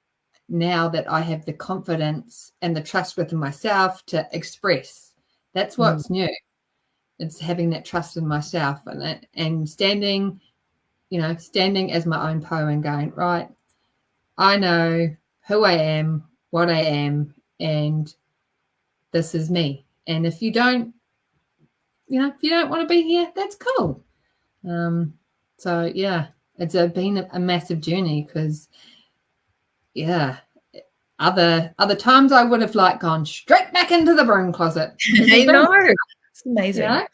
now that I have the confidence and the trust within myself to express. That's what's new. It's having that trust in myself and standing, you know, standing as my own Poe and going, right, I know who I am, what I am, and this is me. And if you don't, you know, if you don't want to be here, that's cool. So yeah, it's been a massive journey because, yeah, other times I would have like gone straight back into the broom closet. I know. It's amazing. You know?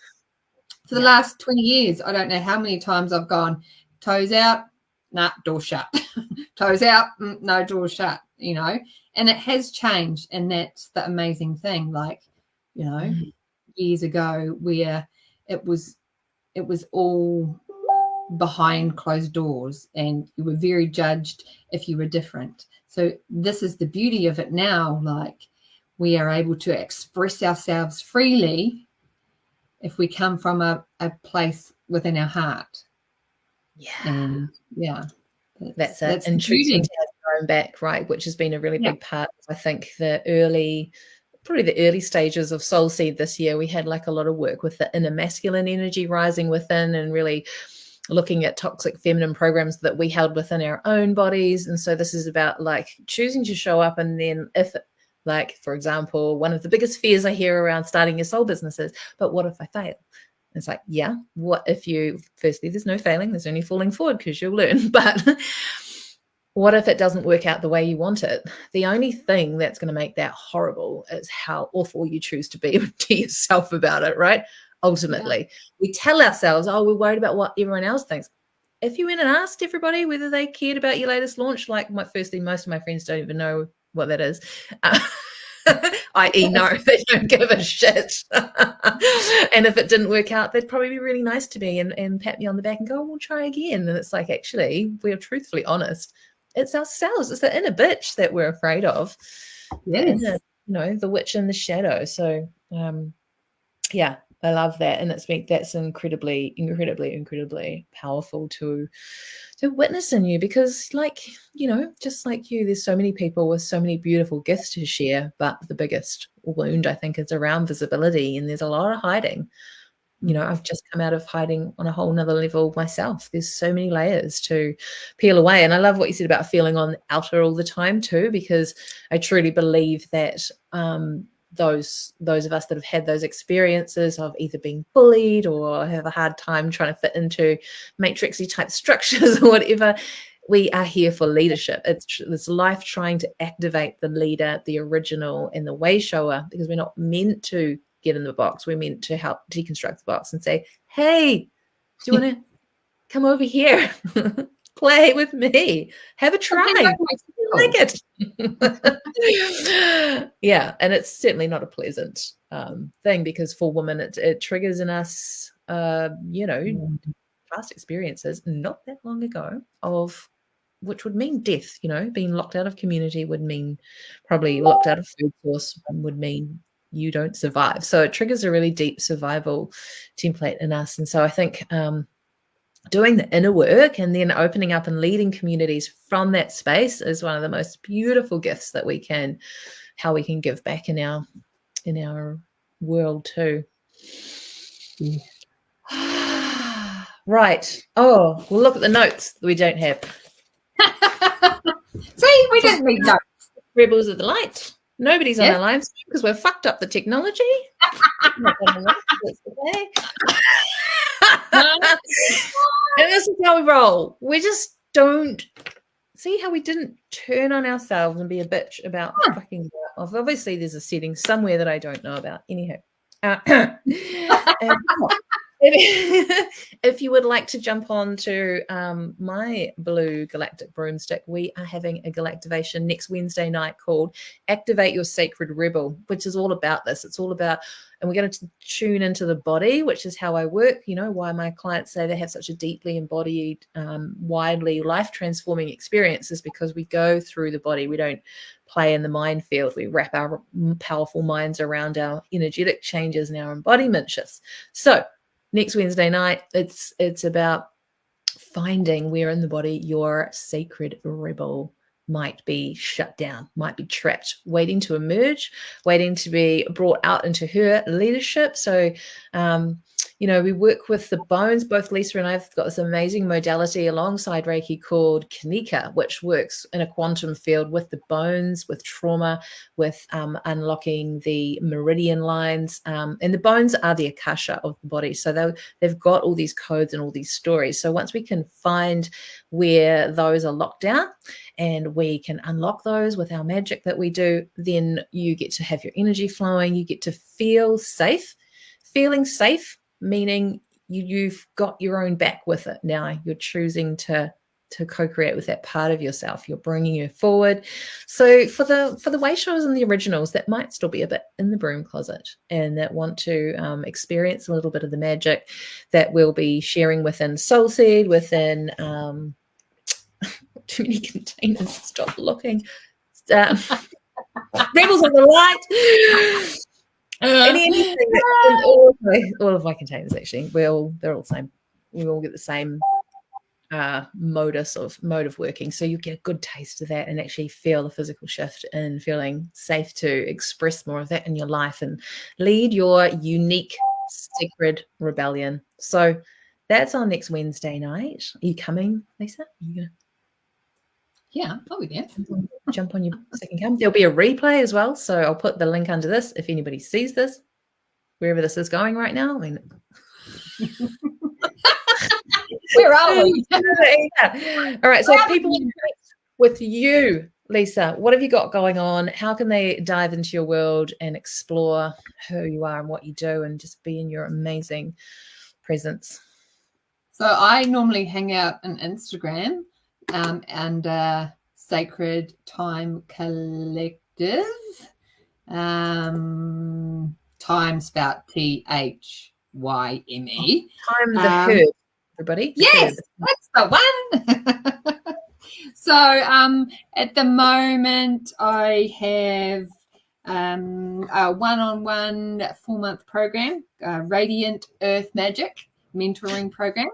For the last 20 years, I don't know how many times I've gone toes out, nah, door shut. Toes out, no, door shut, you know. And it has changed, and that's the amazing thing. Like, you know, years ago where it was all behind closed doors and you were very judged if you were different. So this is the beauty of it now. Like, we are able to express ourselves freely if we come from a place within our heart. Yeah. And yeah. That's it. And choosing to have your own back, right? Which has been a really big part of, I think, probably the early stages of Soul Seed this year. We had like a lot of work with the inner masculine energy rising within and really looking at toxic feminine programs that we held within our own bodies. And so this is about like choosing to show up. And then if, like, for example, one of the biggest fears I hear around starting your soul business is, but what if I fail? It's like, yeah, what if firstly, there's no failing, there's only falling forward because you'll learn. But what if it doesn't work out the way you want it? The only thing that's going to make that horrible is how awful you choose to be to yourself about it, right? Ultimately, we tell ourselves, oh, we're worried about what everyone else thinks. If you went and asked everybody whether they cared about your latest launch, like firstly, most of my friends don't even know what that is. I.e. no, they don't give a shit. And if it didn't work out, they'd probably be really nice to me and pat me on the back and go, we'll try again. And it's like, actually, we're truthfully honest. It's ourselves. It's the inner bitch that we're afraid of. Yes. The witch in the shadow. So, yeah, I love that. And that's incredibly, incredibly, incredibly powerful to witness in you because, like, you know, just like you, there's so many people with so many beautiful gifts to share, but the biggest wound, I think, is around visibility, and there's a lot of hiding. You know, I've just come out of hiding on a whole nother level myself. There's so many layers to peel away. And I love what you said about feeling on the outer all the time too, because I truly believe that those of us that have had those experiences of either being bullied or have a hard time trying to fit into matrixy type structures or whatever, we are here for leadership. It's life trying to activate the leader, the original, and the way shower, because we're not meant to get in the box. We're meant to help deconstruct the box and say, hey, do you want to come over here? Play with me. Have a try. I like it. Yeah, and it's certainly not a pleasant thing, because for women, it triggers in us, past experiences not that long ago of which would mean death. You know, being locked out of community would mean probably locked out of food source would mean you don't survive. So it triggers a really deep survival template in us. And so I think doing the inner work and then opening up and leading communities from that space is one of the most beautiful gifts that we can give back in our world too. Yeah. Right. Oh, we'll look at the notes that we don't have. See, we didn't read notes. Rebels of the light. Nobody's on our live stream because we've fucked up the technology. And this is how we roll. We just don't see how we didn't turn on ourselves and be a bitch about fucking off. Obviously, there's a setting somewhere that I don't know about. Anyhow. If you would like to jump on to my Blue Galactic Broomstick, we are having a galactivation next Wednesday night called Activate Your Sacred Rebel, which is all about this. It's all about, and we're going to tune into the body, which is how I work. You know, why my clients say they have such a deeply embodied, widely life-transforming experience is because we go through the body. We don't play in the minefield. We wrap our powerful minds around our energetic changes and our embodiment shifts. So next Wednesday night, it's about finding where in the body your sacred rebel might be shut down, might be trapped, waiting to emerge, waiting to be brought out into her leadership. So, you know, we work with the bones. Both Lissa and I have got this amazing modality alongside Reiki called Kanika, which works in a quantum field with the bones, with trauma, with unlocking the meridian lines. And the bones are the akasha of the body. So they've got all these codes and all these stories. So once we can find where those are locked down and we can unlock those with our magic that we do, then you get to have your energy flowing. You get to feel safe. Feeling safe meaning you've got your own back with it now. You're choosing to co-create with that part of yourself. You're bringing you forward. So for the way shows and the originals that might still be a bit in the broom closet and that want to experience a little bit of the magic that we'll be sharing within Soulseed, within too many containers. Stop looking. Rebels of the Light. Anything all of my containers actually, they're all the same. We all get the same mode of working, so you get a good taste of that and actually feel the physical shift and feeling safe to express more of that in your life and lead your unique sacred rebellion. So that's on next Wednesday night. Are you coming, Lissa? Are you gonna? Yeah, I'll be there. Jump on your second cam. There'll be a replay as well, so I'll put the link under this if anybody sees this, wherever this is going right now. I mean, where are we? Yeah. All right, so if people with you, Lissa, what have you got going on? How can they dive into your world and explore who you are and what you do and just be in your amazing presence? So I normally hang out on Instagram and Sacred Time Collective. Time spelled THYME. Time the herb, everybody. Yes, that's the one. So at the moment I have a one-on-one 4-month program, Radiant Earth Magic mentoring program.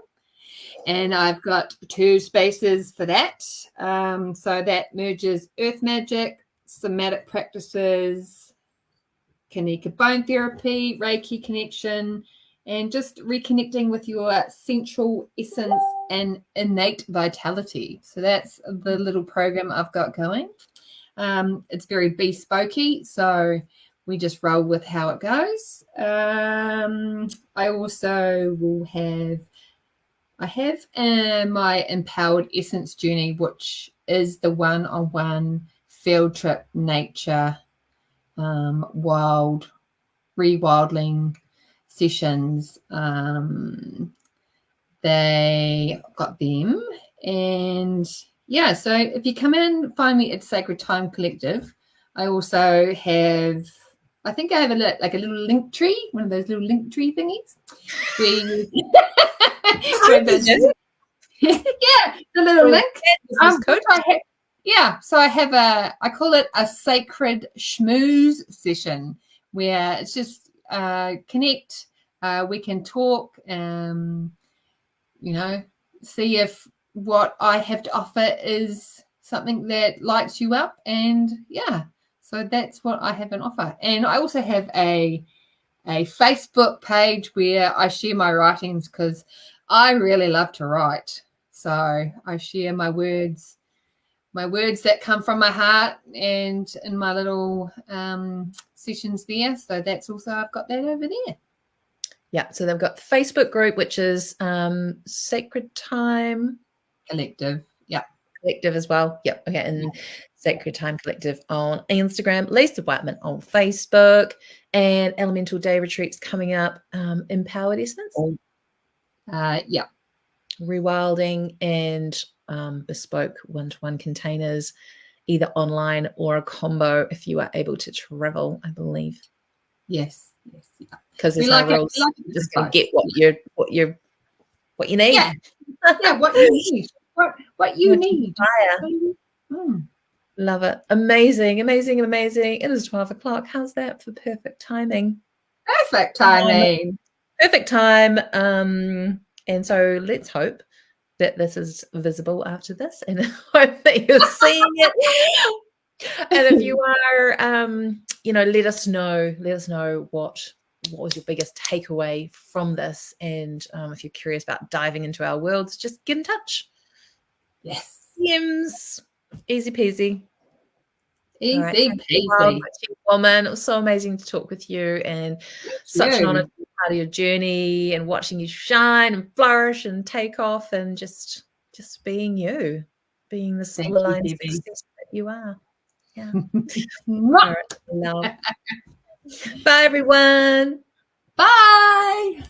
And I've got 2 spaces for that. So that merges earth magic, somatic practices, Kanika bone therapy, Reiki connection, and just reconnecting with your central essence and innate vitality. So that's the little program I've got going. It's very bespokey, so we just roll with how it goes. I also will have my Empowered Essence journey, which is the one-on-one field trip nature rewilding sessions. They got them, and yeah, so if you come in, find me at Sacred Time Collective. I also have, I think I have a little link tree, one of those little link tree thingies. Yeah, the little link. So I call it a sacred schmooze session where it's just connect. We can talk, see if what I have to offer is something that lights you up. And yeah, so that's what I have on offer. And I also have a Facebook page where I share my writings because I really love to write. So I share my words that come from my heart and in my little sessions there. So that's also, I've got that over there. Yeah, so they've got the Facebook group, which is Sacred Time Collective. Yeah. Collective as well. Yep. Okay. And Yeah. Sacred Time Collective on Instagram, Lissa Whiteman on Facebook, and Elemental Day Retreats coming up. Empowered Essence, Yeah. Rewilding, and bespoke one-to-one containers, either online or a combo if you are able to travel, I believe. Yes. Yes. Yeah. Because there's like no rules. Like You're just going to get what you need. Yeah. Yeah. What you need. What you need. Love it. Amazing, amazing, amazing. It is 12 o'clock. How's that for perfect timing? Perfect timing. Perfect time. And so let's hope that this is visible after this, and hope that you're seeing it. And if you are, let us know. Let us know what was your biggest takeaway from this, and if you're curious about diving into our worlds, just get in touch. Yes. DMs, easy peasy. Easy peasy. Wild woman. It was so amazing to talk with you, and such an honor to be part of your journey and watching you shine and flourish and take off, and just being you, being the silver line success that you are. Yeah. All right. Love. Bye, everyone. Bye.